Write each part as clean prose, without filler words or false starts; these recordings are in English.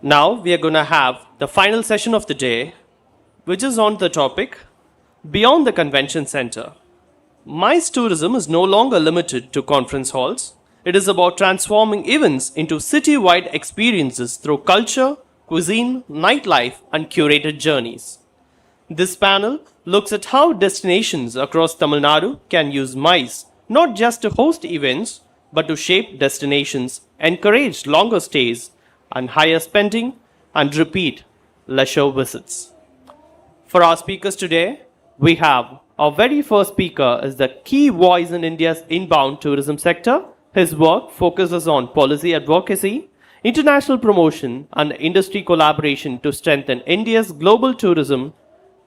Now we are going to have the final session of the day, which is on the topic Beyond the Convention Center. MICE tourism is no longer limited to conference halls. It is about transforming events into city-wide experiences through culture, cuisine, nightlife, and curated journeys. This panel looks at how destinations across Tamil Nadu can use MICE not just to host events, but to shape destinations, encourage longer stays, and higher spending and repeat leisure visits. For our speakers today, we have our very first speaker is the key voice in India's inbound tourism sector. His work focuses on policy advocacy, international promotion, and industry collaboration to strengthen India's global tourism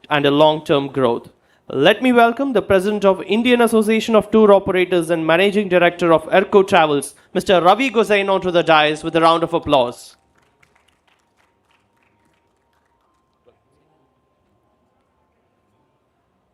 and a long-term growth. Let me welcome the President of Indian Association of Tour Operators and Managing Director of Erco Travels, Mr. Ravi Gosain, onto the dais with a round of applause.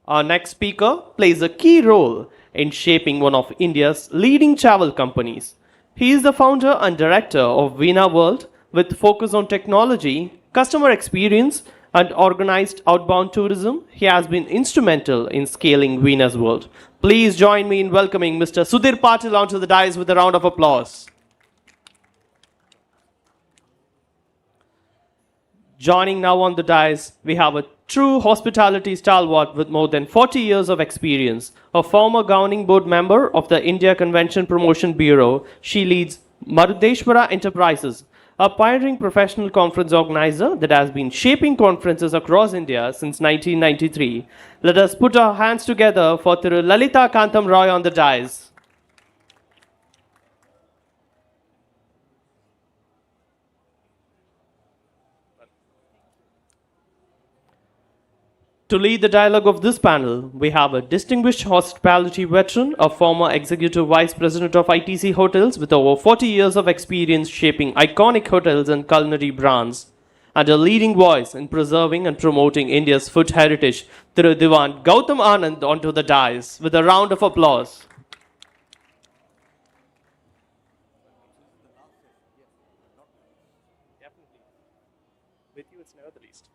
Our next speaker plays a key role in shaping one of India's leading travel companies. He is the founder and director of Veena World with focus on technology, customer experience, and organized outbound tourism. He has been instrumental in scaling Veena's World. Please join me in welcoming Mr. Sudhir Patil onto the dais with a round of applause. Joining now on the dais, we have a true hospitality stalwart with more than 40 years of experience. A former governing board member of the India Convention Promotion Bureau, she leads Marudeshwara Enterprises, a pioneering professional conference organizer that has been shaping conferences across India since 1993. Let us put our hands together for Thiru Lalita Kantam Roy on the dais. To lead the dialogue of this panel, we have a distinguished hospitality veteran, a former executive vice president of ITC Hotels with over 40 years of experience shaping iconic hotels and culinary brands, and a leading voice in preserving and promoting India's food heritage, Thiru Diwan Gautam Anand onto the dais with a round of applause. With you, it's never the least.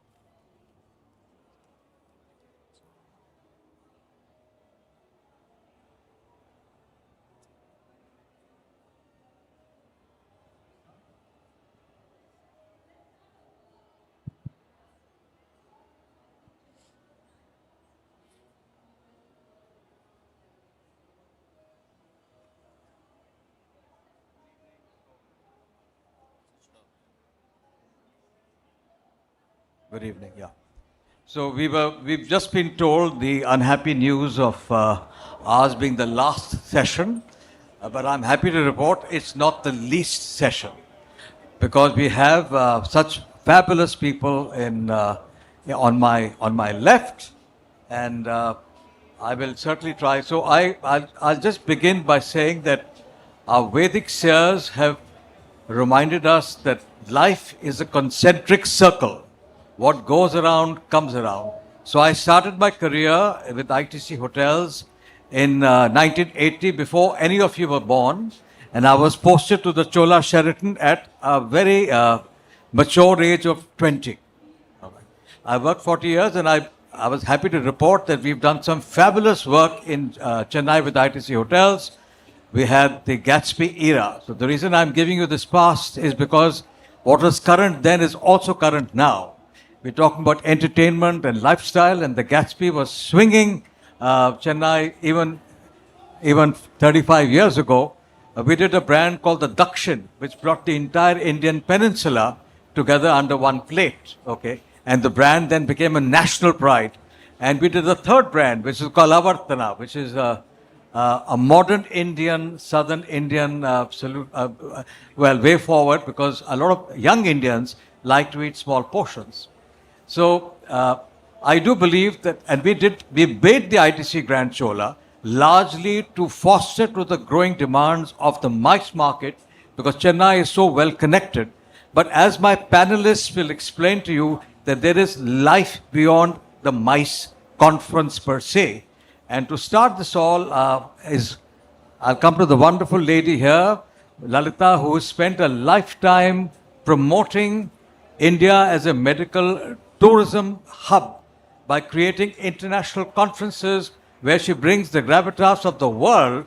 Good evening, yeah. So we've just been told the unhappy news of ours being the last session, but I'm happy to report it's not the least session because we have such fabulous people on my left, and I will certainly try. So I'll just begin by saying that our Vedic seers have reminded us that life is a concentric circle. What goes around comes around. So I started my career with ITC Hotels in 1980, before any of you were born, and I was posted to the Chola Sheraton at a very mature age of 20. I worked 40 years, and I was happy to report that we've done some fabulous work in Chennai with ITC Hotels. We had the Gatsby era. So the reason I'm giving you this past is because what was current then is also current now. We're talking about entertainment and lifestyle, and the Gatsby was swinging Chennai even 35 years ago. We did a brand called the Dakshin, which brought the entire Indian peninsula together under one plate. Okay, and the brand then became a national pride. And we did a third brand, which is called Avartana, which is a modern Indian, southern Indian way forward, because a lot of young Indians like to eat small portions. So I do believe that, and we made the ITC Grand Chola largely to foster to the growing demands of the MICE market, because Chennai is so well connected. But as my panelists will explain to you, that there is life beyond the MICE conference per se. And to start this all I'll come to the wonderful lady here, Lalita, who has spent a lifetime promoting India as a medical tourism hub by creating international conferences where she brings the gravitas of the world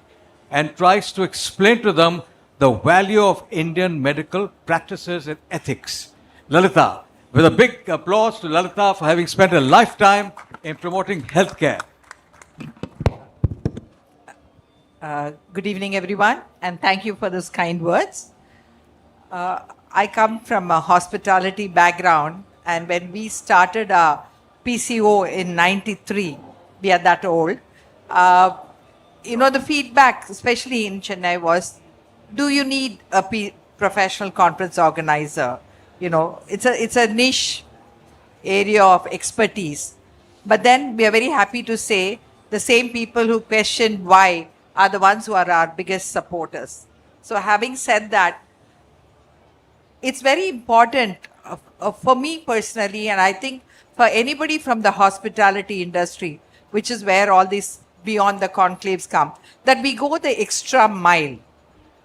and tries to explain to them the value of Indian medical practices and ethics. Lalita, with a big applause to Lalita for having spent a lifetime in promoting healthcare. Good evening, everyone, and thank you for those kind words. I come from a hospitality background, and when we started our PCO in '93, we are that old. The feedback, especially in Chennai, was, "Do you need a professional conference organizer?" It's a niche area of expertise. But then we are very happy to say the same people who questioned why are the ones who are our biggest supporters. So having said that, it's very important for me personally, and I think for anybody from the hospitality industry, which is where all these beyond the conclaves come, that we go the extra mile.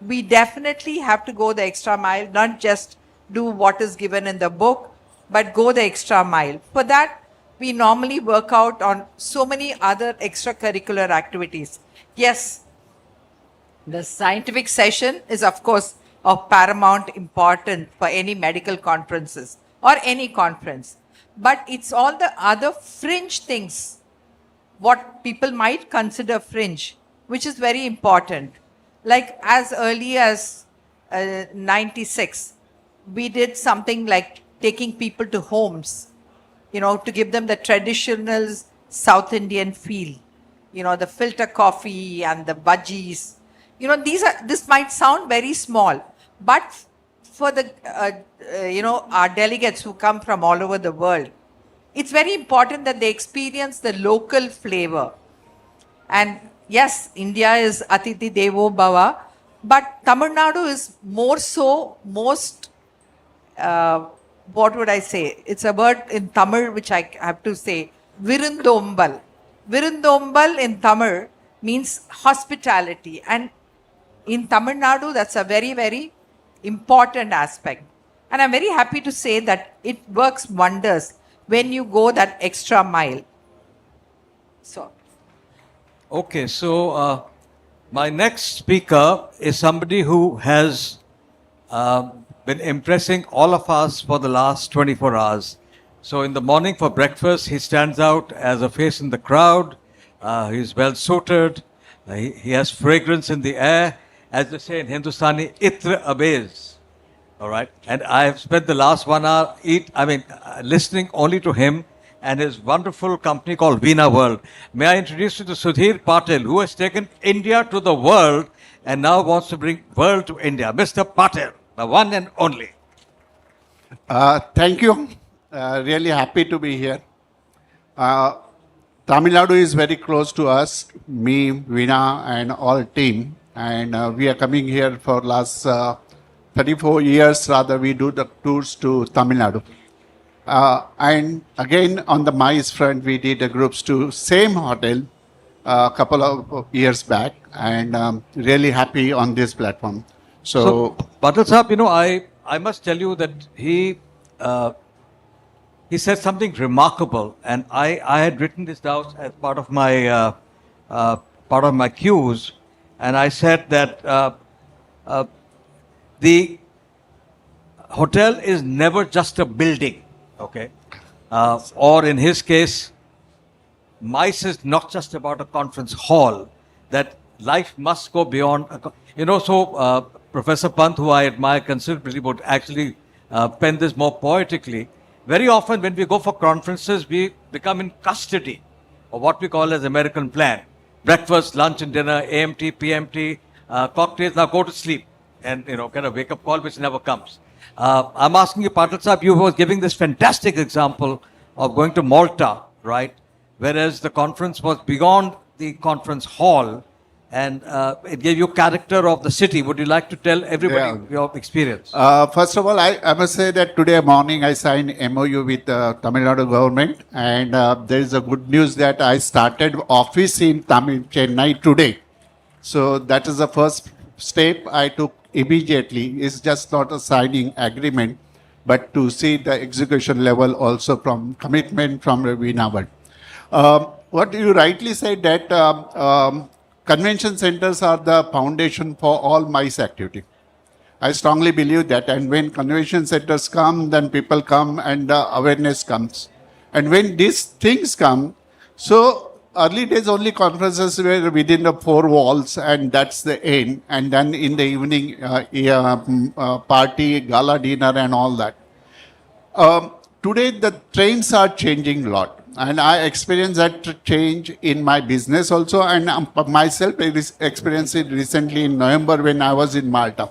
We definitely have to go the extra mile, not just do what is given in the book, but go the extra mile. For that, we normally work out on so many other extracurricular activities. Yes, the scientific session is, of course, of paramount importance for any medical conferences or any conference. But it's all the other fringe things, what people might consider fringe, which is very important. Like as early as 96, we did something like taking people to homes, to give them the traditional South Indian feel, the filter coffee and the budgies. This might sound very small, but for the, our delegates who come from all over the world, it's very important that they experience the local flavor. And yes, India is Atiti Devo Bhava, but Tamil Nadu is most, what would I say? It's a word in Tamil which I have to say, Virundombal. Virundombal in Tamil means hospitality. And in Tamil Nadu, that's a very, very important aspect. And I'm very happy to say that it works wonders when you go that extra mile. So. Okay, so my next speaker is somebody who has been impressing all of us for the last 24 hours. So in the morning for breakfast, he stands out as a face in the crowd. He's well suited. He has fragrance in the air. As they say in Hindustani, itra abez. All right. And I have spent the last 1 hour listening only to him and his wonderful company called Veena World. May I introduce you to Sudhir Patel, who has taken India to the world and now wants to bring world to India. Mr. Patel, the one and only. Thank you. Really happy to be here. Tamil Nadu is very close to us, me, Veena, and all team. And we are coming here for last 34 years. Rather, we do the tours to Tamil Nadu. And again, on the MICE front, we did the groups to same hotel a couple of years back, and really happy on this platform. So Patel Saab, I must tell you that he said something remarkable, and I had written this down as part of my cues, and I said that the hotel is never just a building, okay? Or in his case, MICE is not just about a conference hall, that life must go beyond. Professor Pant, who I admire considerably, would actually pen this more poetically. Very often when we go for conferences, we become in custody of what we call as American plan. Breakfast, lunch and dinner, AMT, PMT, cocktails, now go to sleep. And, kind of wake-up call which never comes. I'm asking you, Patel Saab, you were giving this fantastic example of going to Malta, right? Whereas the conference was beyond the conference hall and it gave you character of the city. Would you like to tell everybody your experience? First of all, I must say that today morning I signed MOU with the Tamil Nadu government, and there is a good news that I started office in Chennai today. So that is the first step I took immediately. It's just not a signing agreement. but to see the execution level also from commitment from Veena. What you rightly said that convention centers are the foundation for all MICE activity. I strongly believe that, and when convention centers come, then people come and awareness comes. And when these things come, so early days only conferences were within the four walls, and that's the end. And then in the evening, party, gala dinner, and all that. Today, the trends are changing a lot. And I experienced that change in my business also, and myself I experienced it recently in November when I was in Malta.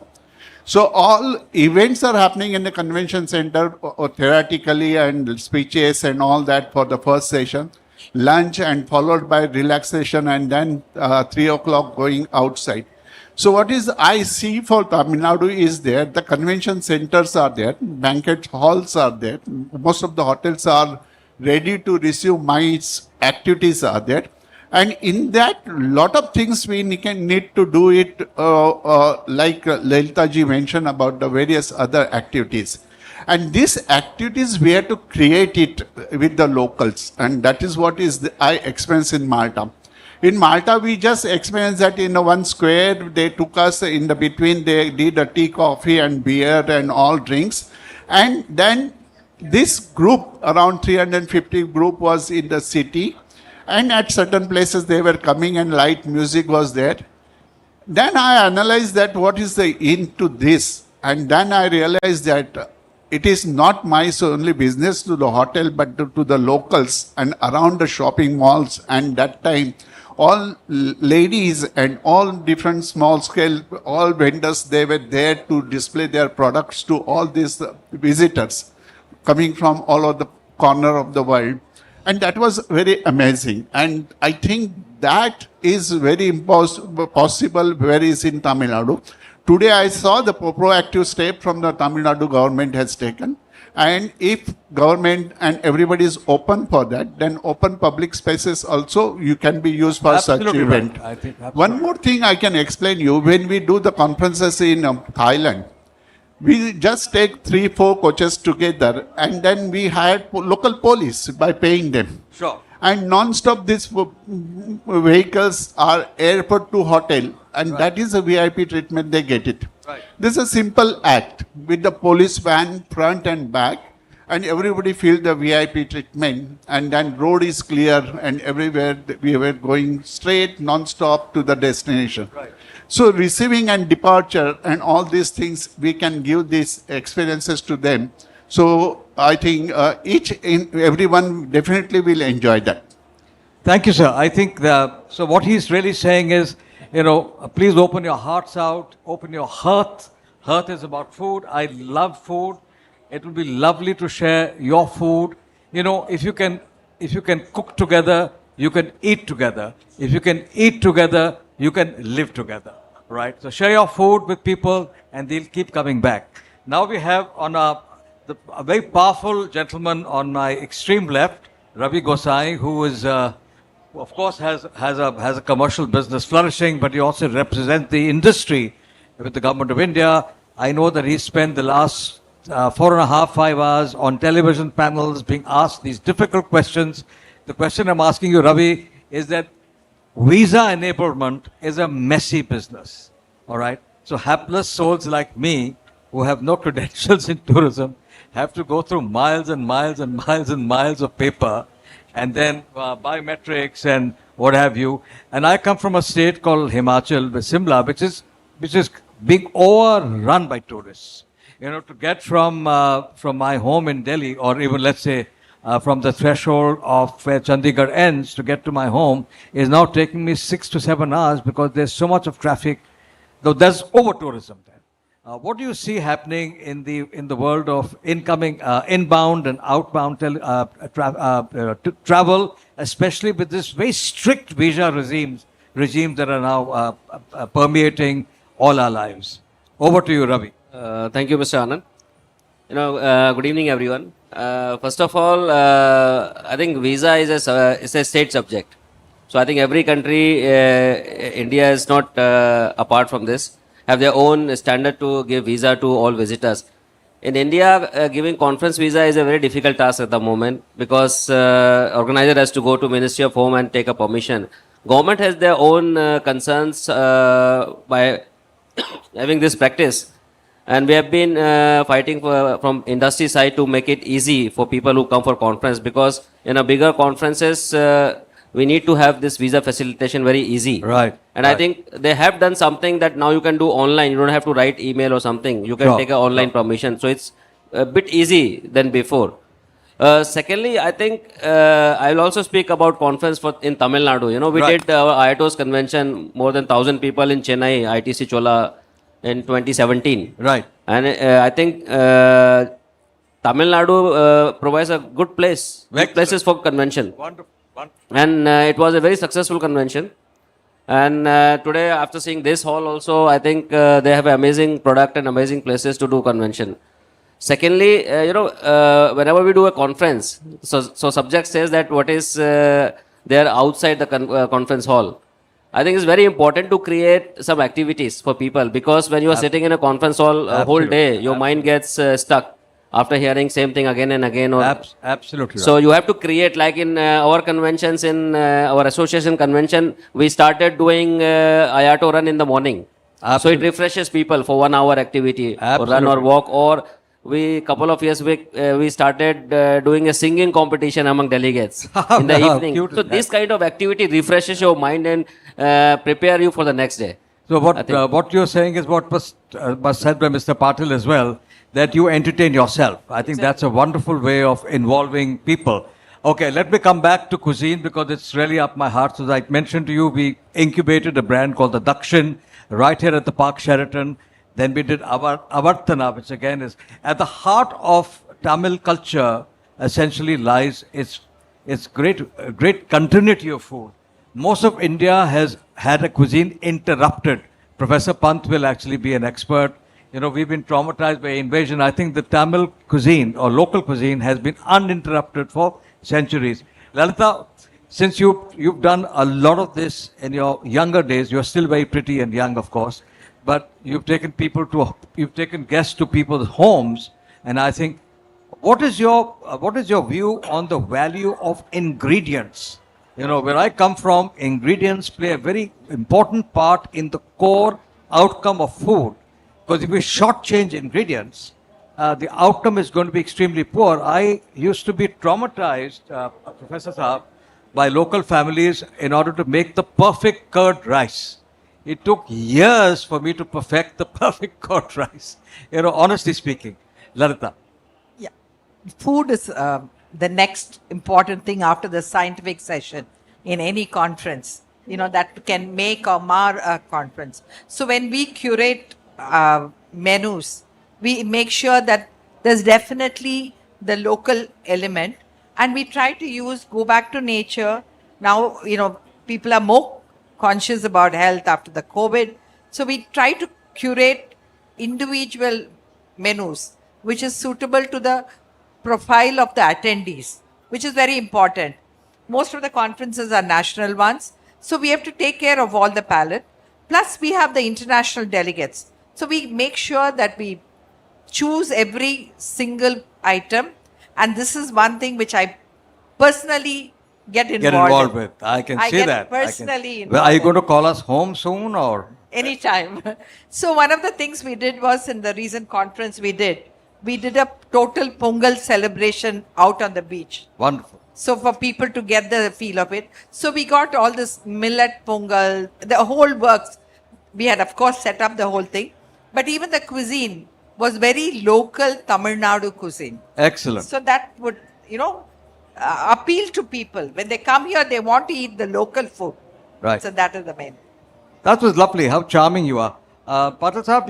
So all events are happening in the convention center, or theoretically, and speeches and all that for the first session, lunch and followed by relaxation, and then 3 o'clock going outside. So what is I see for Tamil Nadu is there, the convention centers are there, banquet halls are there, most of the hotels are ready to receive MICE activities are there. And in that, lot of things we need to do it, like Lalita ji mentioned about the various other activities. And these activities, we have to create it with the locals. And that is what I experienced in Malta. In Malta, we just experienced that in one square, they took us in the between, they did a tea, coffee and beer and all drinks. And then this group, around 350 group was in the city. And at certain places they were coming and light music was there. Then I analyzed that what is the into this. And then I realized that it is not my only business to the hotel, but to the locals and around the shopping malls. And that time, all ladies and all different small scale, all vendors, they were there to display their products to all these visitors coming from all over the corner of the world. And that was very amazing. And I think that is very possible where is in Tamil Nadu. Today I saw the proactive step from the Tamil Nadu government has taken. And if government and everybody is open for that, then open public spaces also you can be used for Absolutely such event. right. I think One more thing I can explain you, when we do the conferences in Thailand, we just take 3-4 coaches together and then we hire local police by paying them. Sure. And non-stop these vehicles are airport to hotel, and Right. that is a VIP treatment, they get it. Right. This is a simple act with the police van front and back, and everybody feel the VIP treatment, and then road is clear and everywhere we were going straight non-stop to the destination. Right. So receiving and departure and all these things, we can give these experiences to them. So I think everyone definitely will enjoy that. Thank you, sir. I think so what he's really saying is, please open your hearts out, open your hearth. Hearth is about food. I love food. It will be lovely to share your food. If you can cook together, you can eat together. If you can eat together, you can live together, right? So share your food with people and they'll keep coming back. Now we have on a very powerful gentleman on my extreme left, Ravi Gosai, who is, of course, has a commercial business flourishing, but he also represents the industry with the government of India. I know that he spent the last 4.5 hours on television panels being asked these difficult questions. The question I'm asking you, Ravi, is that visa enablement is a messy business, all right? So hapless souls like me, who have no credentials in tourism, have to go through miles and miles and miles and miles of paper, and then biometrics and what have you. And I come from a state called Himachal, Simla, which is being overrun by tourists. To get from my home in Delhi, or even let's say from the threshold of where Chandigarh ends to get to my home, is now taking me 6 to 7 hours because there's so much of traffic. Though there's over tourism there. What do you see happening in the world of inbound and outbound travel, especially with this very strict visa regimes that are now permeating all our lives? Over to you, Ravi. Thank you, Mr. Anand. Good evening, everyone. First of all, I think visa is a state subject. So I think every country, India is not apart from this, have their own standard to give visa to all visitors. in India, giving conference visa is a very difficult task at the moment because organizer has to go to Ministry of Home and take a permission. Government has their own concerns by having this practice, and we have been fighting from industry side to make it easy for people who come for conference, because in a bigger conferences we need to have this visa facilitation very easy. Right. And I think they have done something that now you can do online. You don't have to write email or something. You can Sure, take an online permission. So it's a bit easy than before. Secondly, I think I will also speak about conference in Tamil Nadu. You know, we Right. did our IATOS convention, more than 1,000 people in Chennai, ITC Chola in 2017. Right. And I think Tamil Nadu provides a good place, good Excellent. places for convention. Wonderful. And it was a very successful convention. And today, after seeing this hall also, I think they have an amazing product and amazing places to do convention. Secondly, whenever we do a conference, so subject says that what is there outside the conference hall. I think it's very important to create some activities for people, because when you are sitting in a conference hall a whole day, your mind gets stuck after hearing same thing again and again. Or Absolutely. so you have to create, like in our conventions, in our association convention, we started doing IATO run in the morning. So it refreshes people for 1 hour activity, or run or Absolutely. walk. Or we couple of years we started doing a singing competition among delegates in the How evening. cute is So this kind of activity refreshes your mind and prepare you for the next day. So I think- what you're saying is what was said by Mr. Patil as well, that you entertain yourself. I think that's a wonderful way of involving people. Okay, let me come back to cuisine because it's really up my heart. So as I mentioned to you, we incubated a brand called the Dakshin right here at the Park Sheraton. Then we did Avartana, which again is at the heart of Tamil culture. Essentially lies its great continuity of food. Most of India has had a cuisine interrupted. Professor Pant will actually be an expert. You know, we've been traumatized by invasion. I think the Tamil cuisine or local cuisine has been uninterrupted for centuries. Lalita, since you've done a lot of this in your younger days, you're still very pretty and young, of course, but you've taken guests to people's homes, and I think, what is your view on the value of ingredients? You know, where I come from, ingredients play a very important part in the core outcome of food. Because if we shortchange ingredients, the outcome is going to be extremely poor. I used to be traumatized, Professor Saab, by local families in order to make the perfect curd rice. It took years for me to perfect the perfect curd rice. You know, honestly speaking. Lalita. Yeah. Food is the next important thing after the scientific session in any conference, that can make or mar a conference. So when we curate menus, we make sure that there's definitely the local element, and we try to go back to nature. Now, people are more conscious about health after the COVID. So we try to curate individual menus, which is suitable to the profile of the attendees, which is very important. Most of the conferences are national ones, so we have to take care of all the palette. Plus, we have the international delegates. So we make sure that we choose every single item, and this is one thing which I personally get involved in. With. I can I see get that. personally Well, are you involved going to call us home soon or? Anytime. So one of the things we did was, in the recent conference we did a total Pongal celebration out on the beach. Wonderful. So for people to get the feel of it. So we got all this millet Pongal, the whole works. We had, of course, set up the whole thing. But even the cuisine was very local Tamil Nadu cuisine. Excellent. So that would, appeal to people. When they come here, they want to eat the local food. Right. So that is the main. That was lovely. How charming you are. Patil Saab,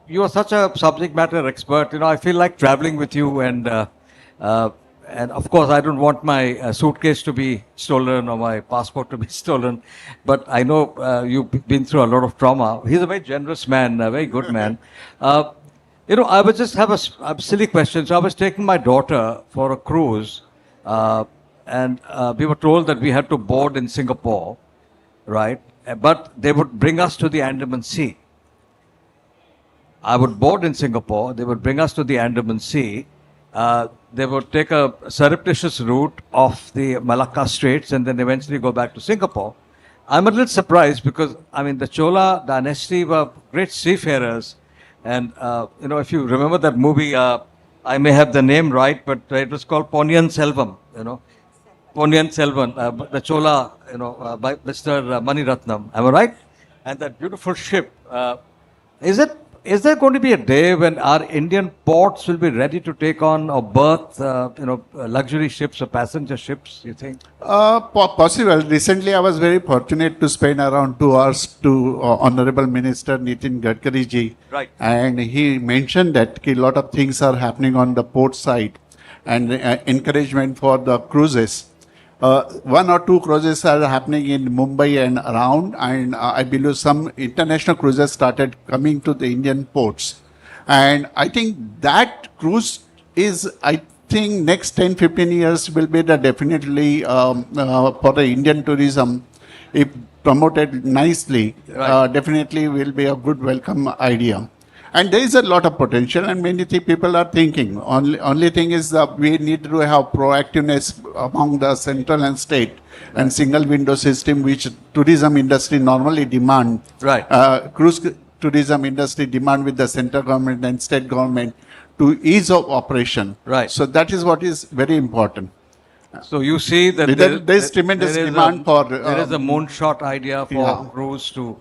you are such a subject matter expert. I feel like traveling with you, and of course I don't want my suitcase to be stolen or my passport to be stolen. But I know you've been through a lot of trauma. He's a very generous man, a very good man. I would just have a silly question. So I was taking my daughter for a cruise, and we were told that we had to board in Singapore, right? But they would bring us to the Andaman Sea. I would board in Singapore. They would bring us to the Andaman Sea. They would take a surreptitious route of the Malacca Straits and then eventually go back to Singapore. I'm a little surprised because, I mean, the Chola dynasty were great seafarers. And, if you remember that movie, I may have the name right, but it was called Ponniyin Selvam, Ponniyin Selvan, the Chola, by Mr. Mani Ratnam. Am I right? And that beautiful ship. Is there going to be a day when our Indian ports will be ready to take on or berth, luxury ships or passenger ships, you think? Possible. Recently, I was very fortunate to spend around 2 hours to Honorable Minister Nitin Gadkari ji. Right. And he mentioned that a lot of things are happening on the port side and encouragement for the cruises. 1 or 2 cruises are happening in Mumbai and around, and I believe some international cruises started coming to the Indian ports. And I think that cruise is, I think, next 10-15 years will be the definitely for the Indian tourism, if promoted nicely, definitely will be a good welcome idea. And there is a lot of potential, and many people are thinking. Only thing is that we need to have proactiveness among the central and state and single window system, which tourism industry normally demand. Right. Cruise tourism industry demand with the central government and state government to ease of operation. Right. So that is what is very important. So you see that There is tremendous demand for. There is a moonshot idea for cruise to.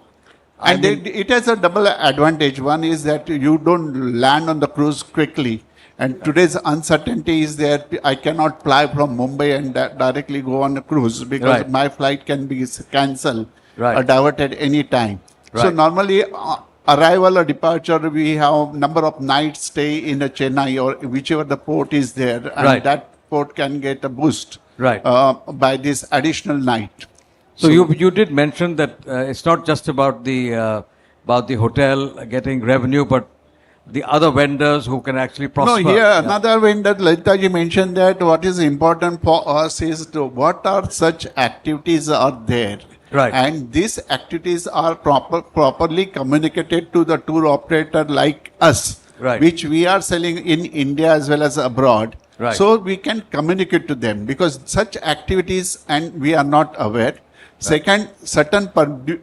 And it has a double advantage. One is that you don't land on the cruise quickly. And today's uncertainty is that I cannot fly from Mumbai and directly go on a cruise because my flight can be cancelled or diverted any time. So normally arrival or departure, we have number of nights stay in a Chennai or whichever the port is there. And that port can get a boost by this additional night. So you did mention that it's not just about the hotel getting revenue, but the other vendors who can actually prosper. No, here another vendor, Lalita ji mentioned that what is important for us is what are such activities are there. Right. And these activities are properly communicated to the tour operator like us, which we are selling in India as well as abroad. Right. So we can communicate to them because such activities and we are not aware. Second,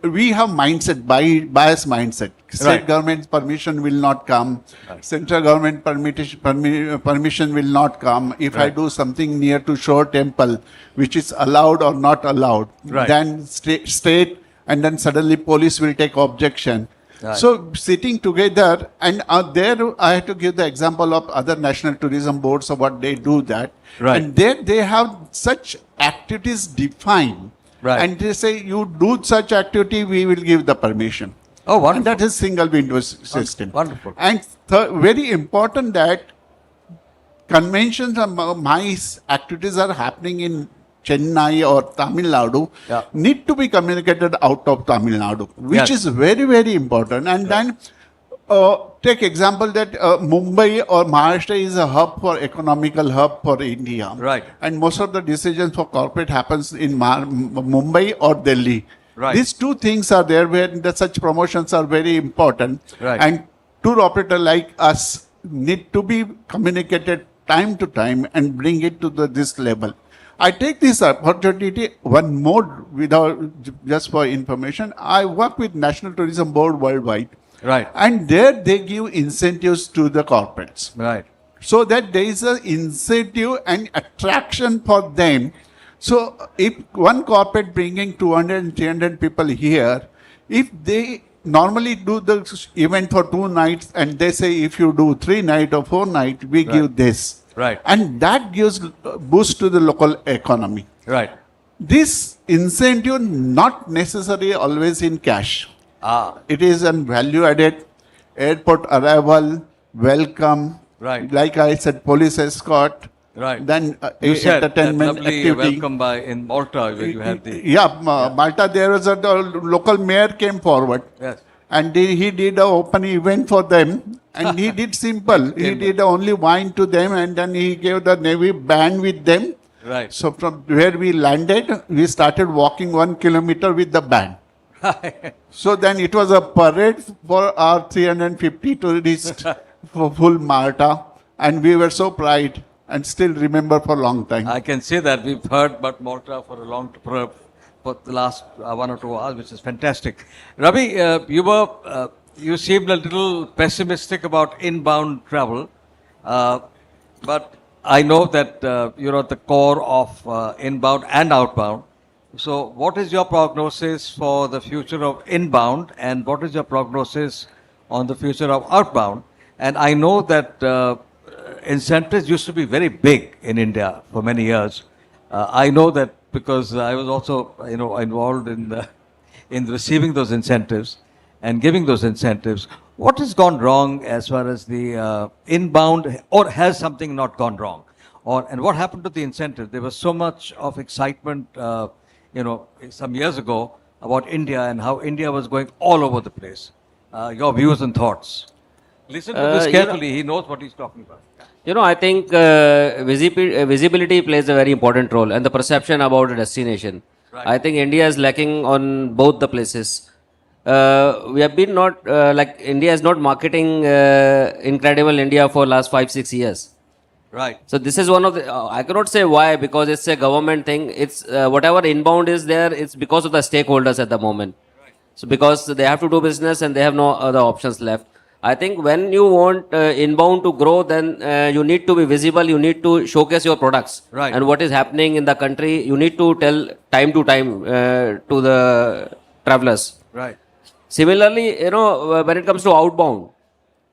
we have bias mindset. State government permission will not come. Central government permission will not come. If I do something near to Shore Temple, which is allowed or not allowed, then state and then suddenly police will take objection. So sitting together, and there I have to give the example of other national tourism boards of what they do that. And there they have such activities defined. And they say, you do such activity, we will give the permission. Oh, wonderful. And that is single window system. Wonderful. And very important that conventions and MICE activities are happening in Chennai or Tamil Nadu need to be communicated out of Tamil Nadu, which is very, very important. And then take example that Mumbai or Maharashtra is a hub for economical hub for India. And most of the decisions for corporate happens in Mumbai or Delhi. These two things are there where such promotions are very important. And tour operator like us need to be communicated time to time and bring it to this level. I take this opportunity, one more just for information. I work with National Tourism Board worldwide. And there they give incentives to the corporates. So that there is an incentive and attraction for them. So if one corporate bringing 200 and 300 people here, if they normally do the event for 2 nights and they say if you do 3 nights or 4 nights, we give this. And that gives boost to the local economy. This incentive not necessarily always in cash. It is a value added, airport arrival, welcome, like I said, police escort, then you said entertainment that activity. Welcome in Malta where you had the... Malta, there was the local mayor came forward. And he did an open event for them. And he did simple. He did only wine to them and then he gave the Navy band with them. So from where we landed, we started walking 1 kilometer with the band. So then it was a parade for our 350 tourists for full Malta, and we were so proud and still remember for a long time. I can say that we've heard about Malta for for the last 1 or 2 hours, which is fantastic. Ravi, you seemed a little pessimistic about inbound travel, but I know that you're at the core of inbound and outbound. So, what is your prognosis for the future of inbound, and what is your prognosis on the future of outbound? And I know that incentives used to be very big in India for many years. I know that because I was also, involved in receiving those incentives and giving those incentives. What has gone wrong as far as the inbound, or has something not gone wrong? And what happened to the incentive? There was so much of excitement, some years ago about India and how India was going all over the place. Your views and thoughts. Listen to this carefully. He knows what he's talking about. I think visibility plays a very important role, and the perception about a destination. Right. I think India is lacking on both the places. We have been not India is not marketing Incredible India for last 5-6 years. Right. So this is one of the. I cannot say why, because it's a government thing. It's whatever inbound is there. It's because of the stakeholders at the moment. Right. So because they have to do business and they have no other options left. I think when you want inbound to grow, then you need to be visible. You need to showcase your products. Right. And what is happening in the country. You need to tell time to time to the travelers. Right. Similarly, when it comes to outbound.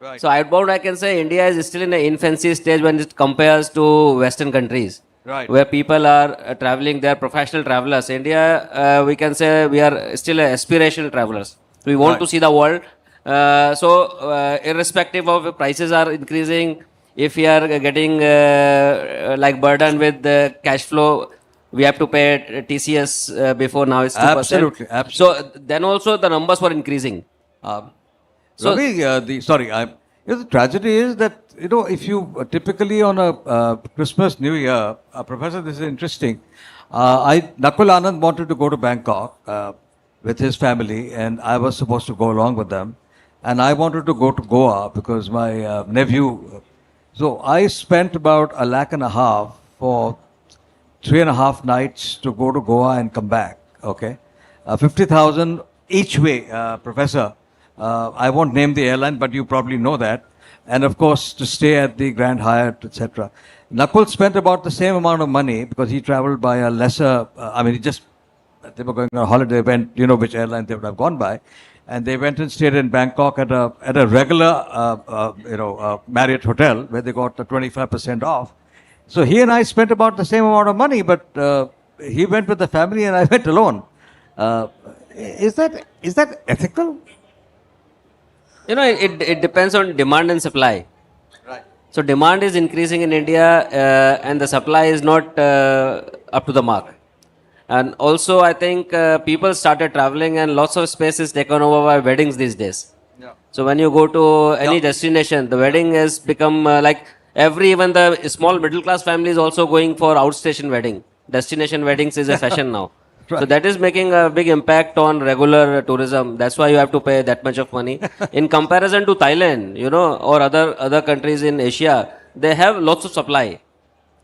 Right. So outbound, I can say India is still in the infancy stage when it compares to Western countries. Right. Where people are traveling, they are professional travelers. India, we can say we are still aspirational travelers. We want to see the world. Irrespective of if prices are increasing, if we are getting burdened with the cash flow, we have to pay TCS before now it's 2%. Absolutely. So then also the numbers were increasing. So Ravi, the tragedy is that, if you typically on a Christmas, New Year, Professor, this is interesting. Nakul Anand wanted to go to Bangkok with his family, and I was supposed to go along with them. And I wanted to go to Goa because my nephew. So I spent about $1.5 lakh for 3.5 nights to go to Goa and come back. Okay, 50,000 each way, Professor. I won't name the airline, but you probably know that. And of course, to stay at the Grand Hyatt, etc. Nakul spent about the same amount of money because he traveled by a lesser. They were going on a holiday. They went, which airline they would have gone by. And they went and stayed in Bangkok at a regular, Marriott hotel where they got 25% off. So he and I spent about the same amount of money, but he went with the family and I went alone. Is that ethical? it depends on demand and supply. Right. So demand is increasing in India and the supply is not up to the mark. And also, I think people started traveling and lots of space is taken over by weddings these days. Yeah. So when you go to any destination, the wedding has become even the small middle class family is also going for outstation wedding. Destination weddings is a fashion now. Right. So that is making a big impact on regular tourism. That's why you have to pay that much of money. In comparison to Thailand, or other countries in Asia, they have lots of supply.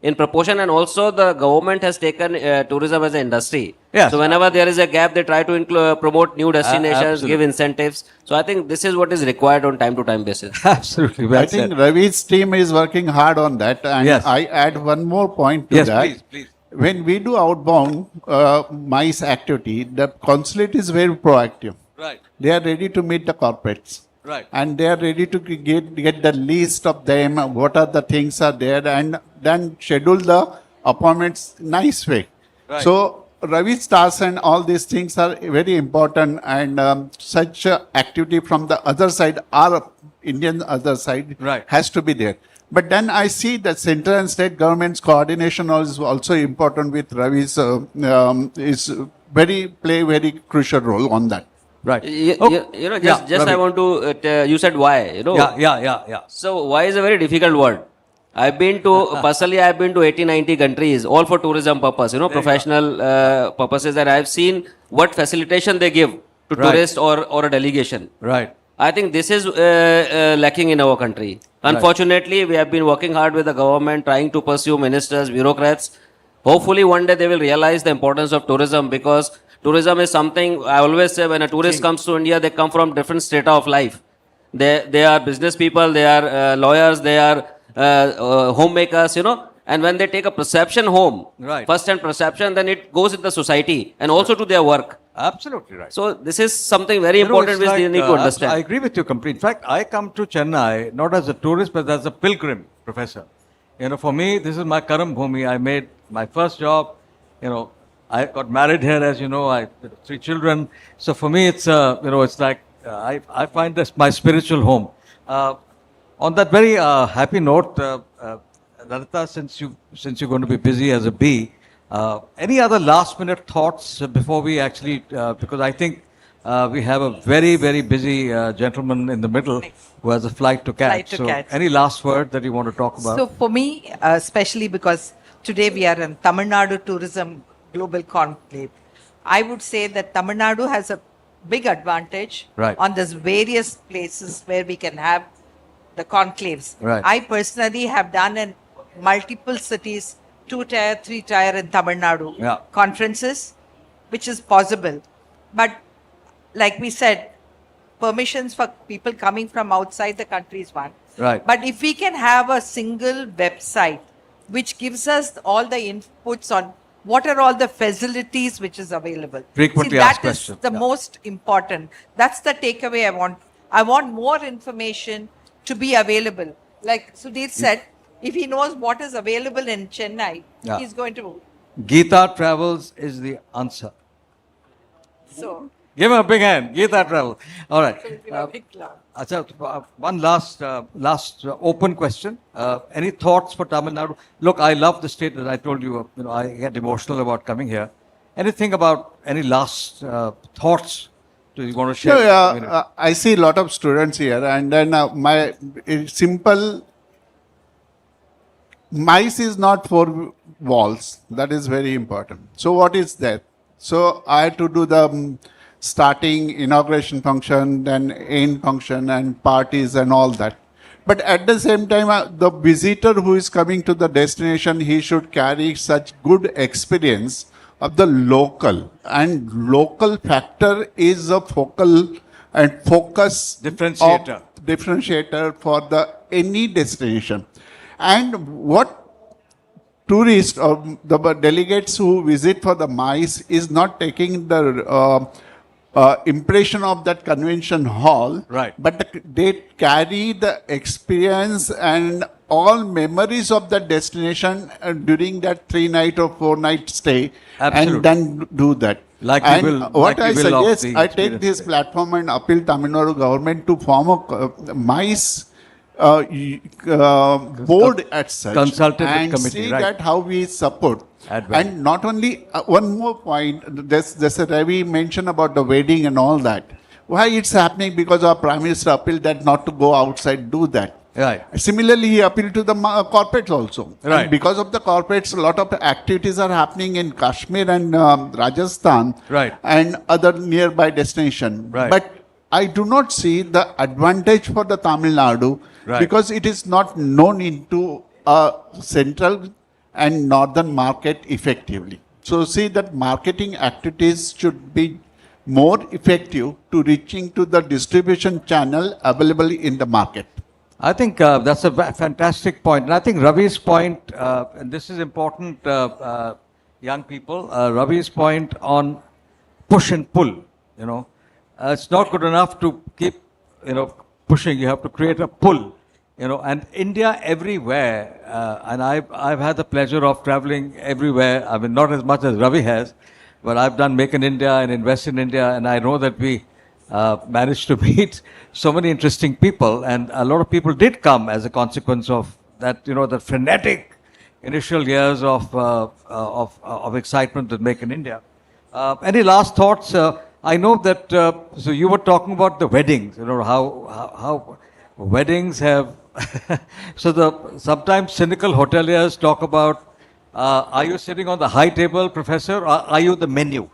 In proportion, and also the government has taken tourism as an industry. Yes. So whenever there is a gap, they try to promote new destinations, Absolutely. give incentives. So I think this is what is required on time-to-time basis. Absolutely. Well I think said. Ravi's team is working hard on that. And Yes. I add one more point to Yes, that. please. When we do outbound MICE activity, the consulate is very proactive. Right. They are ready to meet the corporates. Right. And they are ready to get the list of them, what are the things are there, and then schedule the appointments nice way. Right. So Ravi stars and all these things are very important, and such activity from the other side, our Indian other side, Right. has to be there. But then I see that central and state government's coordination is also important with Ravi's play very crucial role on that. Right. I want to, you said why, Yeah. So why is a very difficult word. Personally, I've been to 80-90 countries, all for tourism purpose, professional purposes, and I've seen what facilitation they give to Right. tourist or a delegation. Right. I think this is lacking in our country. Unfortunately, we have been working hard with the government, trying to pursue ministers, bureaucrats. Hopefully, one day they will realize the importance of tourism, because tourism is something I always say, when a tourist comes to India, they come from different strata of life. They are business people, they are lawyers, they are homemakers, And when they take a perception home, Right. first-hand perception, then it goes in the society and also to their work. Absolutely right. So this is something very You know, important it's which like, they need to understand. I agree with you completely. In fact, I come to Chennai not as a tourist, but as a pilgrim, Professor. For me, this is my Karam Bhumi. I made my first job. I got married here, as you know. I had 3 children. So for me, it's it's like I find this my spiritual home. On that very happy note, Lalita, since you're going to be busy as a bee, any other last minute thoughts before we actually, because I think we have a very, very busy gentleman in the middle who has a flight to catch. Flight to catch. Any last word that you want to talk about? So for me, especially because today we are in Tamil Nadu Tourism Global Conclave, I would say that Tamil Nadu has a big advantage Right. on these various places where we can have the conclaves. Right. I personally have done in multiple cities, 2-tier, 3-tier in Tamil Nadu Yeah. conferences, which is possible. But like we said, permissions for people coming from outside the country is one. Right. But if we can have a single website which gives us all the inputs on what are all the facilities which is available. Frequently See, asked that is question. the Yeah. most important. That's the takeaway I want. I want more information to be available. Like Sudhir said, if he knows what is available in Chennai, Yeah. he's going to. Gita Travels is the answer. So, Give him a big hand. Gita Travels. All right. it will be a big club. Acha, one last open question. Any thoughts for Tamil Nadu? Look, I love the state, as I told you. I get emotional about coming here. Anything about any last thoughts do you want to share? I see a lot of students here, and then my simple mice is not for walls. That is very important. So what is that? So I had to do the starting inauguration function, then end function, and parties and all that. But at the same time, the visitor who is coming to the destination, he should carry such good experience of the local, and local factor is a focal and focus differentiator for the any destination. And what tourists or the delegates who visit for the MICE is not taking the impression of that convention hall, Right. but they carry the experience and all memories of that destination during that 3-night or 4-night stay. Absolutely. And then do that. Like we and will- what like we I will of suggest, the I take experience this there. platform and appeal Tamil Nadu government to form a MICE board at such Consultative and committee, see right. that how we support. Add value. And not only one more point, there's a Ravi mentioned about the wedding and all that. Why it's happening? Because our Prime Minister appealed that not to go outside, do that. Right. Similarly, he appealed to the corporates also. Right. And because of the corporates, a lot of activities are happening in Kashmir and Rajasthan Right. and other nearby destination. Right. But I do not see the advantage for the Tamil Nadu Right. because it is not known into a central and northern market effectively. So see that marketing activities should be more effective to reaching to the distribution channel available in the market. I think that's a fantastic point. And I think Ravi's point, and this is important, young people, Ravi's point on push and pull, it's not good enough to keep, pushing. You have to create a pull, and India everywhere, and I've had the pleasure of traveling everywhere. I mean, not as much as Ravi has, but I've done Make in India and Invest in India, and I know that we managed to meet so many interesting people, and a lot of people did come as a consequence of that, the frenetic initial years of excitement that Make in India. Any last thoughts? I know that, so you were talking about the weddings, how weddings have, so sometimes cynical hoteliers talk about, are you sitting on the high table, professor, or are you the menu?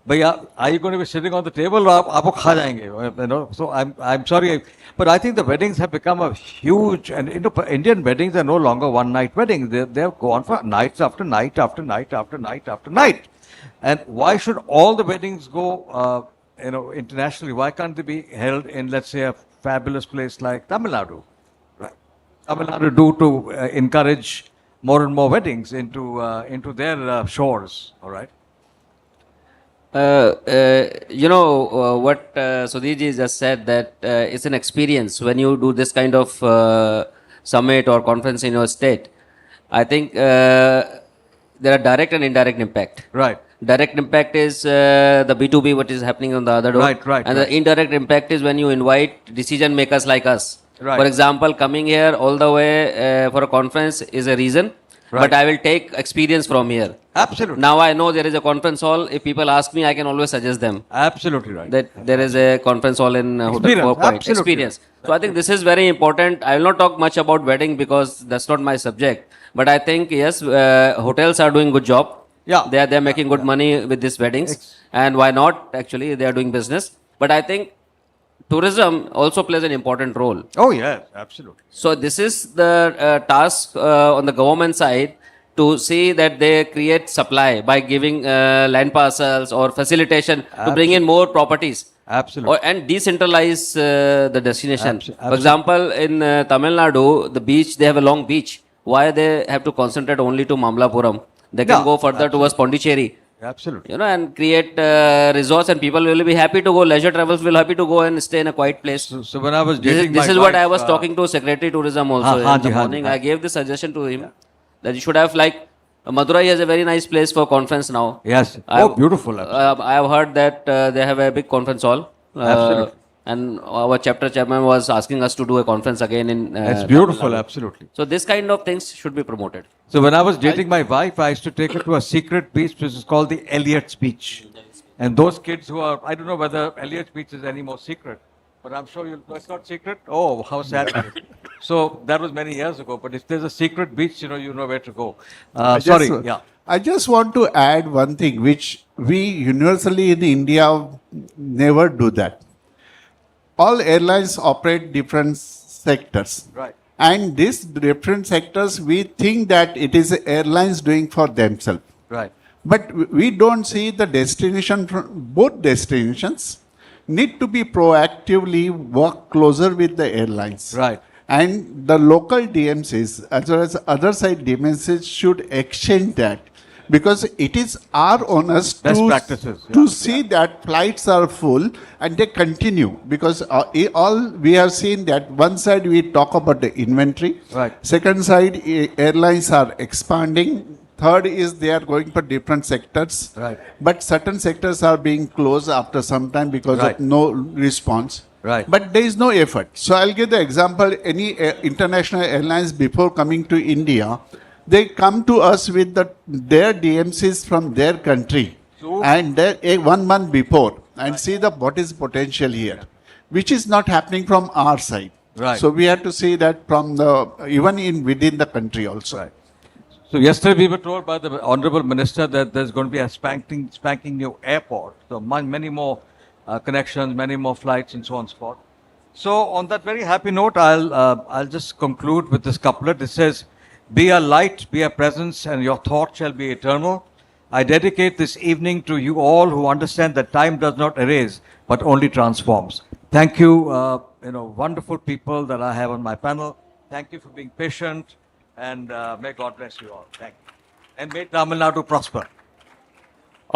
Bhaiya, are you going to be sitting on the table or aap kha jayenge? You know, so I'm sorry, but I think the weddings have become a huge, and you know, Indian weddings are no longer one night weddings. They've gone for nights after night after night after night after night. And why should all the weddings go, you know, internationally? Why can't they be held in, let's say, a fabulous place like Tamil Nadu? Right. Tamil Nadu do to encourage more and more weddings into their shores. All right. You know what Sudhirji just said, that it's an experience when you do this kind of summit or conference in your state. I think there are direct and indirect impact. Right. Direct impact is the B2B, what is happening on the other door. Right, And right. the indirect impact is when you invite decision makers like us. Right. For example, coming here all the way for a conference is a reason, Right. but I will take experience from here. Absolutely. Now I know there is a conference hall. If people ask me, I can always suggest them Absolutely right. that there is a conference hall in Hotel Experience, 4 Point. absolutely. Experience. So I think this is very important. I will not talk much about wedding because that's not my subject. But I think yes, hotels are doing good job. Yeah. They are making good money with these weddings, and why not? Actually, they are doing business. But I think tourism also plays an important role. Oh yes, absolutely. So this is the task on the government side, to see that they create supply by giving land parcels or facilitation to bring in more properties. Absolutely. And decentralize the destination. Abso- For example, in Tamil Nadu, the beach, they have a long beach. Why they have to concentrate only to Mamallapuram? They can Yeah, go further towards Pondicherry. Absolutely. You know, and create resorts, and people will be happy to go. Leisure travels will happy to go and stay in a quiet place. So when I was This dating is, this my is what I wife, was talking to Secretary Tourism also हाँ, in the जी, हाँ, morning. हाँ. I gave this suggestion to him that you should have, like, Madurai has a very nice place for conference now. Yes. I- Oh, beautiful. Absolutely. I have heard that they have a big conference hall. Absolutely. And our chapter chairman was asking us to do a conference again in. It's Tamil beautiful. Nadu. Absolutely. So this kind of things should be promoted. So when I was dating my wife, I used to take her to a secret beach which is called the Elliot's Beach. And those kids who are, I don't know whether Elliot's Beach is any more secret, but I'm sure you, it's not secret. Oh, how sad it is. So that was many years ago. But if there's a secret beach, you know where to go. Sorry. Yeah. I just want to add one thing which we universally in India never do that. All airlines operate different sectors. Right. And these different sectors, we think that it is airlines doing for themselves. Right. But we don't see the destination, both destinations need to be proactively work closer with the airlines. Right. And the local DMCs as well as other side DMCs should exchange that, because it is our onus Best to, practices, to yeah. see that flights are full and they continue, because all we have seen that one side we talk about the inventory, Right. second side airlines are expanding, third is they are going for different sectors, Right. but certain sectors are being closed after some time because Right. of no response. Right. But there is no effort. So I'll give the example, any international airlines before coming to India, they come to us with their DMCs from their country So- and 1 month before and see what is potential here, which is not happening from our side. Right. So we have to see that from even within the country also. Right. So yesterday we were told by the Honorable Minister that there's going to be a spanking new airport. So many more connections, many more flights, and so on and so forth. So on that very happy note, I'll just conclude with this couplet. It says, "Be a light, be a presence, and your thought shall be eternal. I dedicate this evening to you all who understand that time does not erase, but only transforms." Thank you, wonderful people that I have on my panel. Thank you for being patient, and may God bless you all. Thank you. And may Tamil Nadu prosper.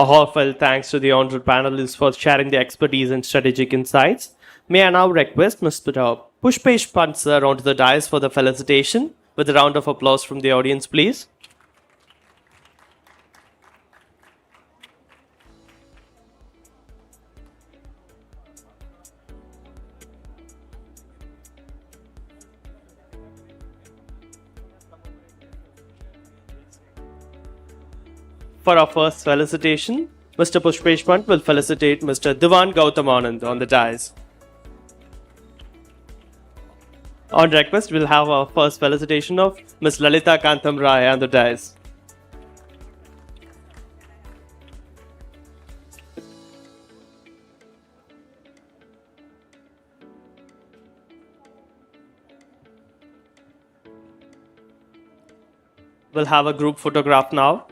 A heartfelt thanks to the honored panelists for sharing their expertise and strategic insights. May I now request Mr. Pushpesh Pant sir onto the dais for the felicitation, with a round of applause from the audience, please. For our first felicitation, Mr. Pushpesh Pant will felicitate Mr. Diwan Gautamanand on the dais. On request, we'll have our first felicitation of Ms. Lalita Kantham Rai on the dais. We'll have a group photograph now.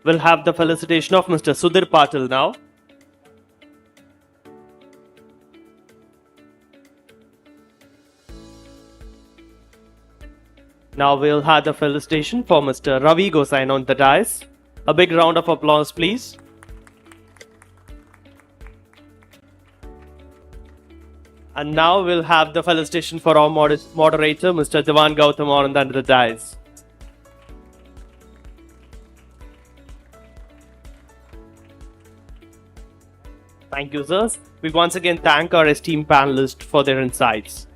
We'll have the felicitation of Mr. Sudhir Patil now. Now we'll have the felicitation for Mr. Ravi Gosain on the dais. A big round of applause, please. And now we'll have the felicitation for our moderator, Mr. Devan Gautam on the dais. Thank you, sirs. We once again thank our esteemed panelists for their insights.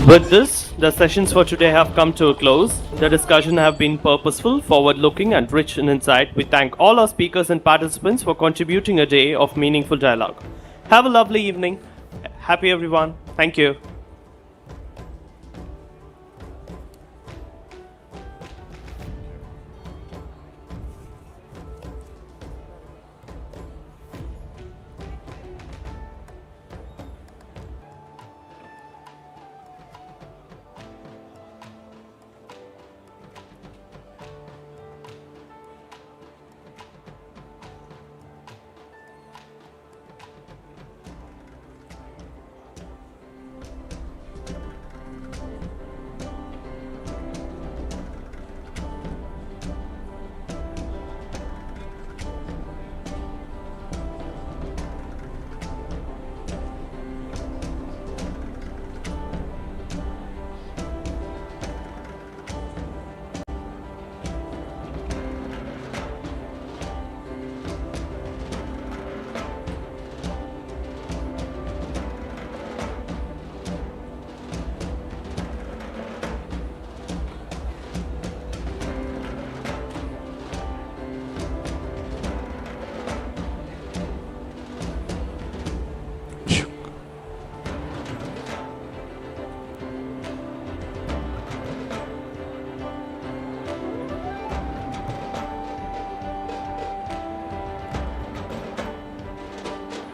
With this, the sessions for today have come to a close. The discussion have been purposeful, forward-looking and rich in insight. We thank all our speakers and participants for contributing a day of meaningful dialogue. Have a lovely evening. Happy everyone. Thank you.